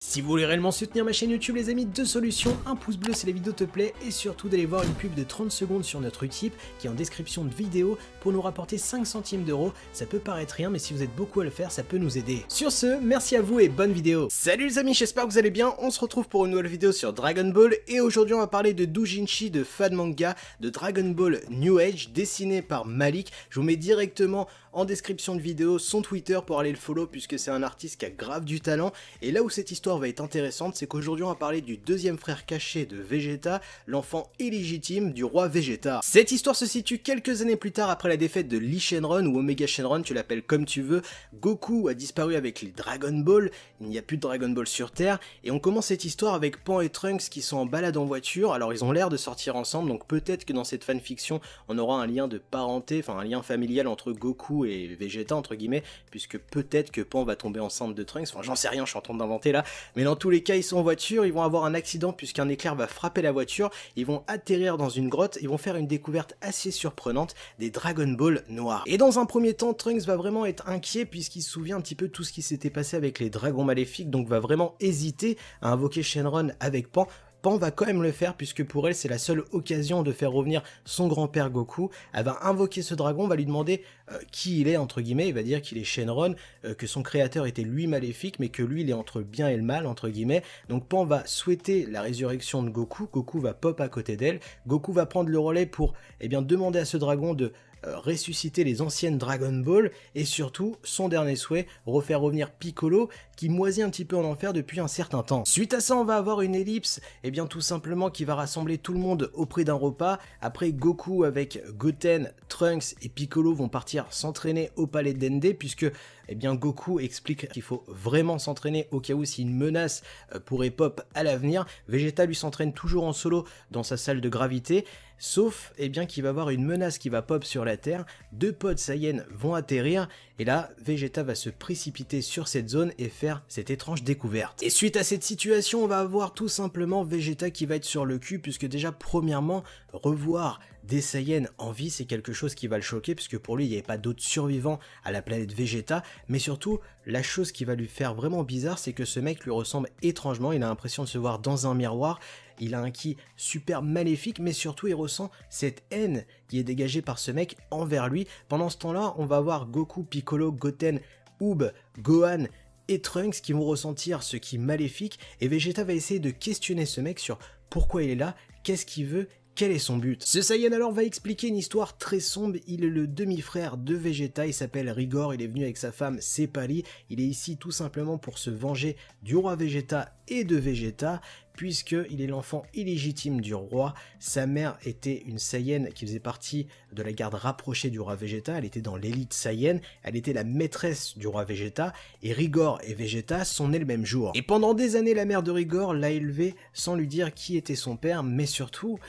Si vous voulez réellement soutenir ma chaîne YouTube les amis, deux solutions, un pouce bleu si la vidéo te plaît et surtout d'aller voir une pub de 30 secondes sur notre Utip qui est en description de vidéo pour nous rapporter 5 centimes d'euros. Ça peut paraître rien mais si vous êtes beaucoup à le faire ça peut nous aider. Sur ce, merci à vous et bonne vidéo. Salut les amis, j'espère que vous allez bien, on se retrouve pour une nouvelle vidéo sur Dragon Ball et aujourd'hui on va parler de Doujinshi de fan manga de Dragon Ball New Age dessiné par Malik. Je vous mets directement en description de vidéo son Twitter pour aller le follow puisque c'est un artiste qui a grave du talent. Et là où cette histoire va être intéressante, c'est qu'aujourd'hui on va parler du deuxième frère caché de Vegeta, l'enfant illégitime du roi Vegeta. Cette histoire se situe quelques années plus tard après la défaite de Lee Shenron ou Omega Shenron, tu l'appelles comme tu veux. Goku a disparu avec les Dragon Ball, il n'y a plus de Dragon Ball sur Terre, et on commence cette histoire avec Pan et Trunks qui sont en balade en voiture. Alors ils ont l'air de sortir ensemble, donc peut-être que dans cette fanfiction on aura un lien de parenté, enfin un lien familial entre Goku et Vegeta entre guillemets, puisque peut-être que Pan va tomber enceinte de Trunks, enfin j'en sais rien, je suis en train d'inventer là, mais dans tous les cas ils sont en voiture, ils vont avoir un accident puisqu'un éclair va frapper la voiture, ils vont atterrir dans une grotte, ils vont faire une découverte assez surprenante des Dragon Ball noirs. Et dans un premier temps, Trunks va vraiment être inquiet puisqu'il se souvient un petit peu de tout ce qui s'était passé avec les dragons maléfiques, donc va vraiment hésiter à invoquer Shenron avec Pan. Pan va quand même le faire puisque pour elle c'est la seule occasion de faire revenir son grand-père Goku. Elle va invoquer ce dragon, va lui demander qui il est entre guillemets, il va dire qu'il est Shenron, que son créateur était lui maléfique mais que lui il est entre le bien et le mal entre guillemets. Donc Pan va souhaiter la résurrection de Goku, Goku va pop à côté d'elle, Goku va prendre le relais pour demander à ce dragon de ressusciter les anciennes Dragon Ball et surtout son dernier souhait, refaire revenir Piccolo qui moisit un petit peu en enfer depuis un certain temps. Suite à ça on va avoir une ellipse tout simplement qui va rassembler tout le monde auprès d'un repas. Après Goku avec Goten, Trunks et Piccolo vont partir s'entraîner au palais d'Ende puisque Goku explique qu'il faut vraiment s'entraîner au cas où si une menace pourrait pop à l'avenir. Vegeta lui s'entraîne toujours en solo dans sa salle de gravité, sauf qu'il va y avoir une menace qui va pop sur la Terre, deux pods Saiyans vont atterrir et là Vegeta va se précipiter sur cette zone et faire cette étrange découverte. Et suite à cette situation on va avoir tout simplement Vegeta qui va être sur le cul puisque déjà premièrement revoir des Saiyans en vie c'est quelque chose qui va le choquer puisque pour lui il n'y avait pas d'autres survivants à la planète Vegeta, mais surtout la chose qui va lui faire vraiment bizarre c'est que ce mec lui ressemble étrangement, il a l'impression de se voir dans un miroir, il a un ki super maléfique mais surtout il ressent cette haine qui est dégagée par ce mec envers lui. Pendant ce temps là on va voir Goku, Piccolo, Goten, Oob, Gohan et Trunks qui vont ressentir ce ki maléfique et Vegeta va essayer de questionner ce mec sur pourquoi il est là, qu'est-ce qu'il veut, quel est son but. Ce Saiyan alors va expliquer une histoire très sombre, il est le demi-frère de Vegeta, il s'appelle Rigor, il est venu avec sa femme Cepali, il est ici tout simplement pour se venger du roi Vegeta et de Vegeta, puisqu'il est l'enfant illégitime du roi. Sa mère était une Saiyan qui faisait partie de la garde rapprochée du roi Vegeta, elle était dans l'élite Saiyan, elle était la maîtresse du roi Vegeta, et Rigor et Vegeta sont nés le même jour. Et pendant des années, la mère de Rigor l'a élevé sans lui dire qui était son père, mais surtout,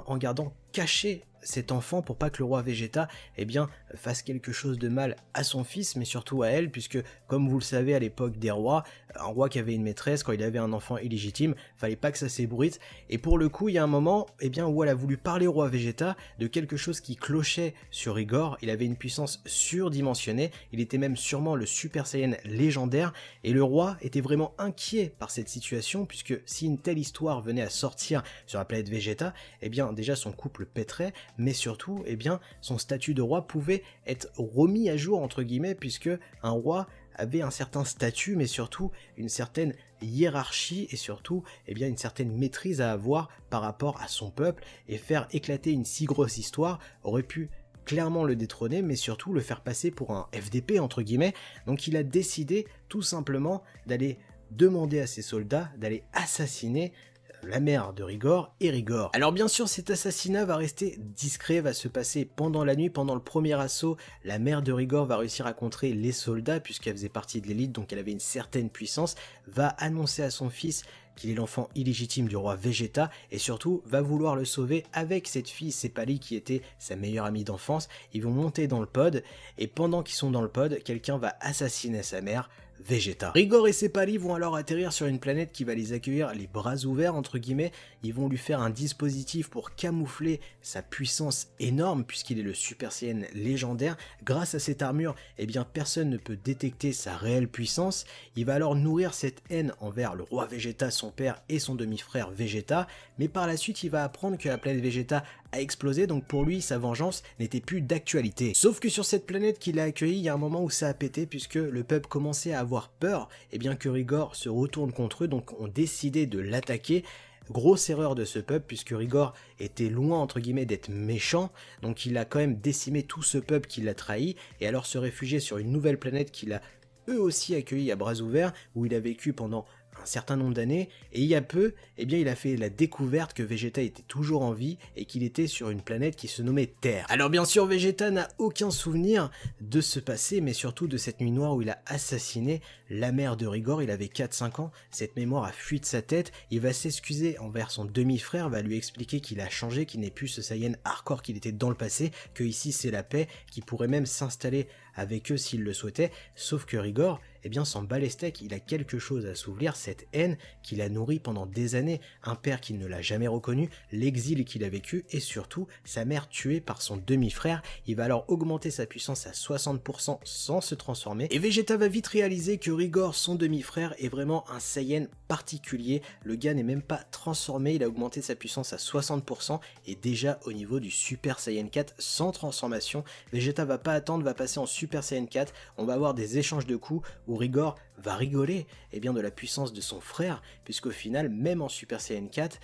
en gardant caché cet enfant pour pas que le roi Vegeta fasse quelque chose de mal à son fils mais surtout à elle, puisque comme vous le savez à l'époque des rois, un roi qui avait une maîtresse, quand il avait un enfant illégitime, fallait pas que ça s'ébruite. Et pour le coup il y a un moment où elle a voulu parler au roi Vegeta de quelque chose qui clochait sur Rigor, il avait une puissance surdimensionnée, il était même sûrement le Super Saiyan légendaire et le roi était vraiment inquiet par cette situation puisque si une telle histoire venait à sortir sur la planète Vegeta, déjà son couple pèterait, mais surtout son statut de roi pouvait être remis à jour entre guillemets puisque un roi avait un certain statut mais surtout une certaine hiérarchie et surtout une certaine maîtrise à avoir par rapport à son peuple, et faire éclater une si grosse histoire aurait pu clairement le détrôner mais surtout le faire passer pour un FDP entre guillemets. Donc il a décidé tout simplement d'aller demander à ses soldats d'aller assassiner la mère de Rigor et Rigor. Alors bien sûr cet assassinat va rester discret, va se passer pendant la nuit, pendant le premier assaut, la mère de Rigor va réussir à contrer les soldats puisqu'elle faisait partie de l'élite donc elle avait une certaine puissance, va annoncer à son fils qu'il est l'enfant illégitime du roi Vegeta et surtout va vouloir le sauver avec cette fille Cepali qui était sa meilleure amie d'enfance. Ils vont monter dans le pod et pendant qu'ils sont dans le pod, quelqu'un va assassiner sa mère, Vegeta. Rigor et ses palis vont alors atterrir sur une planète qui va les accueillir les bras ouverts entre guillemets. Ils vont lui faire un dispositif pour camoufler sa puissance énorme puisqu'il est le Super Saiyan légendaire. Grâce à cette armure, eh bien personne ne peut détecter sa réelle puissance. Il va alors nourrir cette haine envers le roi Vegeta, son père et son demi-frère Vegeta, mais par la suite il va apprendre que la planète Vegeta a explosé, donc pour lui sa vengeance n'était plus d'actualité. Sauf que sur cette planète qu'il a accueillie, il y a un moment où ça a pété puisque le peuple commençait à avoir peur, et bien que Rigor se retourne contre eux, donc ont décidé de l'attaquer. Grosse erreur de ce peuple puisque Rigor était loin entre guillemets d'être méchant, donc il a quand même décimé tout ce peuple qui l'a trahi et alors se réfugier sur une nouvelle planète qu'il a eux aussi accueilli à bras ouverts où il a vécu pendant un certain nombre d'années, et il y a peu, eh bien il a fait la découverte que Vegeta était toujours en vie et qu'il était sur une planète qui se nommait Terre. Alors bien sûr Vegeta n'a aucun souvenir de ce passé, mais surtout de cette nuit noire où il a assassiné la mère de Rigor. Il avait 4-5 ans, cette mémoire a fui de sa tête, il va s'excuser envers son demi-frère, va lui expliquer qu'il a changé, qu'il n'est plus ce Saiyan hardcore qu'il était dans le passé, que ici c'est la paix, qu'il pourrait même s'installer avec eux s'il le souhaitait, sauf que Rigor, eh bien s'en bat les steaks, il a quelque chose à s'ouvrir, cette haine qu'il a nourrie pendant des années, un père qui ne l'a jamais reconnu, l'exil qu'il a vécu et surtout sa mère tuée par son demi-frère. Il va alors augmenter sa puissance à 60% sans se transformer et Vegeta va vite réaliser que Rigor, son demi-frère, est vraiment un Saiyan particulier. Le gars n'est même pas transformé, il a augmenté sa puissance à 60% et déjà au niveau du Super Saiyan 4 sans transformation. Vegeta va pas attendre, va passer en Super Saiyan 4, on va avoir des échanges de coups où Rigor va rigoler de la puissance de son frère, puisqu'au final, même en Super Saiyan 4,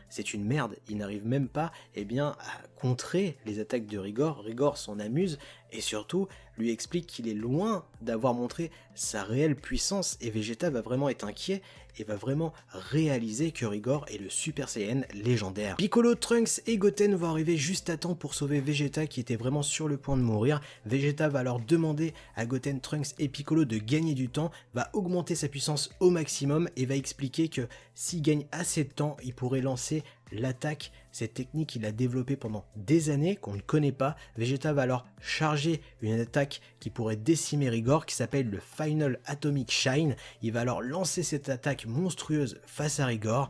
c'est une merde, il n'arrive même pas à contrer les attaques de Rigor. Rigor s'en amuse et surtout lui explique qu'il est loin d'avoir montré sa réelle puissance et Vegeta va vraiment être inquiet et va vraiment réaliser que Rigor est le Super Saiyan légendaire. Piccolo, Trunks et Goten vont arriver juste à temps pour sauver Vegeta qui était vraiment sur le point de mourir. Vegeta va alors demander à Goten, Trunks et Piccolo de gagner du temps, va augmenter sa puissance au maximum et va expliquer que s'il gagne assez de temps, il pourrait lancer l'attaque, cette technique qu'il a développée pendant des années qu'on ne connaît pas. Vegeta va alors charger une attaque qui pourrait décimer Rigor qui s'appelle le Final Atomic Shine. Il va alors lancer cette attaque monstrueuse face à Rigor,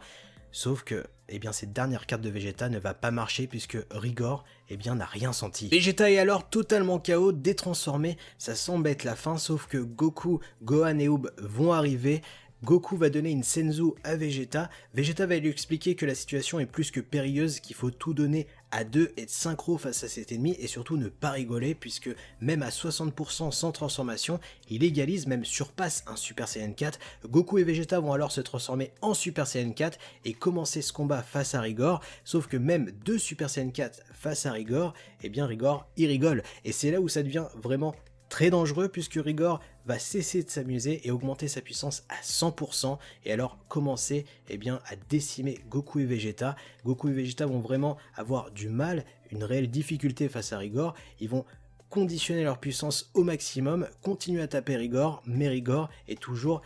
sauf que cette dernière carte de Vegeta ne va pas marcher puisque Rigor n'a rien senti. Vegeta est alors totalement KO, détransformé, ça semble être la fin, sauf que Goku, Gohan et Oob vont arriver. Goku va donner une Senzu à Vegeta, Vegeta va lui expliquer que la situation est plus que périlleuse, qu'il faut tout donner à deux, être synchro face à cet ennemi et surtout ne pas rigoler puisque même à 60% sans transformation, il égalise, même surpasse un Super Saiyan 4. Goku et Vegeta vont alors se transformer en Super Saiyan 4 et commencer ce combat face à Rigor, sauf que même deux Super Saiyan 4 face à Rigor, Rigor il rigole et c'est là où ça devient vraiment très dangereux puisque Rigor va cesser de s'amuser et augmenter sa puissance à 100% et alors commencer à décimer Goku et Vegeta. Goku et Vegeta vont vraiment avoir du mal, une réelle difficulté face à Rigor, ils vont conditionner leur puissance au maximum, continuer à taper Rigor, mais Rigor est toujours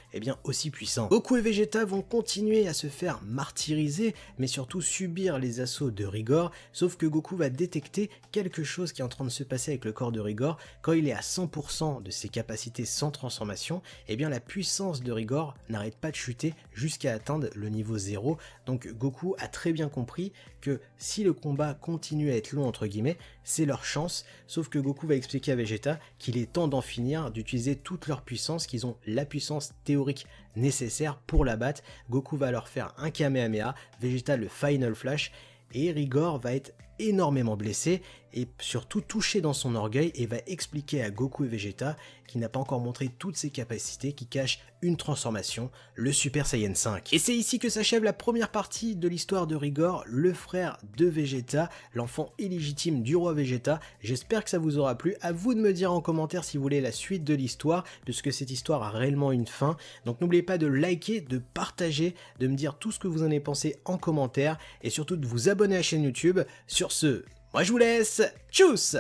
aussi puissant. Goku et Vegeta vont continuer à se faire martyriser, mais surtout subir les assauts de Rigor, sauf que Goku va détecter quelque chose qui est en train de se passer avec le corps de Rigor. Quand il est à 100% de ses capacités sans transformation, la puissance de Rigor n'arrête pas de chuter jusqu'à atteindre le niveau 0, donc Goku a très bien compris que si le combat continue à être long entre guillemets, c'est leur chance, sauf que Goku va expliquer à Vegeta qu'il est temps d'en finir, d'utiliser toute leur puissance, qu'ils ont la puissance théorique nécessaire pour la battre. Goku va leur faire un Kamehameha, Vegeta le Final Flash, et Rigor va être énormément blessé et surtout touché dans son orgueil et va expliquer à Goku et Vegeta qu'il n'a pas encore montré toutes ses capacités qui cachent une transformation, le Super Saiyan 5. Et c'est ici que s'achève la première partie de l'histoire de Rigor, le frère de Vegeta, l'enfant illégitime du roi Vegeta. J'espère que ça vous aura plu, à vous de me dire en commentaire si vous voulez la suite de l'histoire, puisque cette histoire a réellement une fin. Donc n'oubliez pas de liker, de partager, de me dire tout ce que vous en avez pensé en commentaire, et surtout de vous abonner à la chaîne YouTube. Sur ce, moi je vous laisse, tchuss!